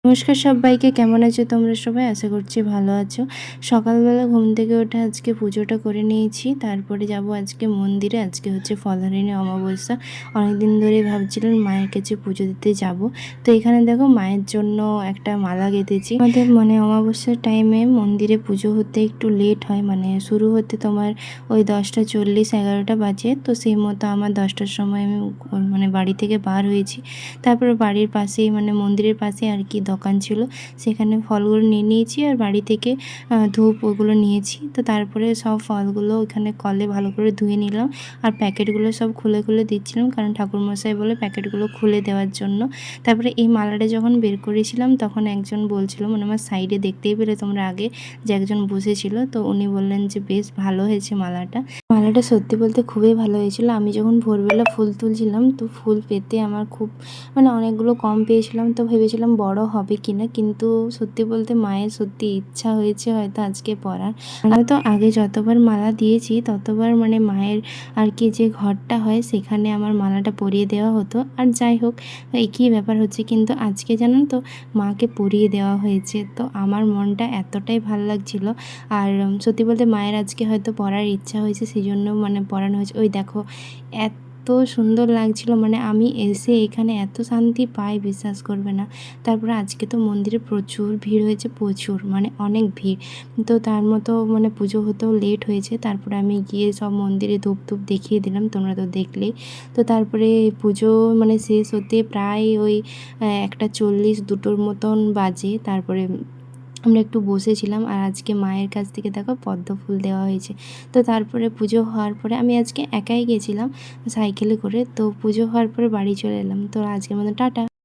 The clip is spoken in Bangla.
নমস্কার সবাইকে, কেমন আছো তোমরা সবাই? আশা করছি ভালো আছো। সকালবেলা ঘুম থেকে উঠে আজকে পুজোটা করে নিয়েছি, তারপরে যাব আজকে মন্দিরে। আজকে হচ্ছে ফলহারিণী অমাবস্যা। অনেকদিন ধরে ভাবছিলাম মায়ের কাছে পুজো দিতে যাব। তো এখানে দেখো মায়ের জন্য একটা মালা গেঁথেছি। আমাদের অমাবস্যার টাইমে মন্দিরে পুজো হতে একটু লেট হয়, শুরু হতে তোমার ওই 10টা 40 11টা বাজে। তো সেই মতো আমার 10টার সময় আমি বাড়ি থেকে বার হয়েছি। তারপরে বাড়ির পাশেই মন্দিরের পাশে আর কি দোকান ছিল, সেখানে ফলগুলো নিয়ে নিয়েছি আর বাড়ি থেকে ধূপ ওগুলো নিয়েছি। তো তারপরে সব ফলগুলো ওখানে কলে ভালো করে ধুয়ে নিলাম আর প্যাকেটগুলো সব খুলে খুলে দিচ্ছিলাম, কারণ ঠাকুরমশাই বলে প্যাকেটগুলো খুলে দেওয়ার জন্য। তারপরে এই মালাটা যখন বের করেছিলাম তখন একজন বলছিল, আমার সাইডে দেখতেই পেলে তোমরা আগে যে একজন বসেছিল, তো উনি বললেন যে বেশ ভালো হয়েছে মালাটা সত্যি বলতে খুবই ভালো হয়েছিল। আমি যখন ভোরবেলা ফুল তুলছিলাম তো ফুল পেতে আমার খুব অনেকগুলো কম পেয়েছিলাম, তো ভেবেছিলাম বড় হবে কিনা, কিন্তু সত্যি বলতে মায়ের সত্যি ইচ্ছা হয়েছে হয়তো আজকে পরার। আমি তো আগে যতবার মালা দিয়েছি ততবার মায়ের আর কি যে ঘরটা হয় সেখানে আমার মালাটা পরিয়ে দেওয়া হতো। আর যাই হোক, একই ব্যাপার হচ্ছে, কিন্তু আজকে জানেন তো মাকে পরিয়ে দেওয়া হয়েছে, তো আমার মনটা এতটাই ভালো লাগছিল। আর সত্যি বলতে মায়ের আজকে হয়তো পরার ইচ্ছা হয়েছে, সেই জন্য পরানো হয়েছে। ওই দেখো এত সুন্দর লাগছিল, আমি এসে এখানে এত শান্তি পাই বিশ্বাস করবে না। তারপরে আজকে তো মন্দিরে প্রচুর ভিড় হয়েছে, প্রচুর অনেক ভিড়। তো তার মতো পুজো হতেও লেট হয়েছে। তারপরে আমি গিয়ে সব মন্দিরে ধূপ ধূপ দেখিয়ে দিলাম, তোমরা তো দেখলেই। তো তারপরে পুজো শেষ হতে প্রায় ওই 1টা 40 2টোর মতন বাজে। তারপরে আমরা একটু বসেছিলাম আর আজকে মায়ের কাছ থেকে দেখো পদ্ম ফুল দেওয়া হয়েছে। তো তারপরে পুজো হওয়ার পরে আমি আজকে একাই গেছিলাম সাইকেলে করে, তো পুজো হওয়ার পরে বাড়ি চলে এলাম। তো আজকের মতো টাটা।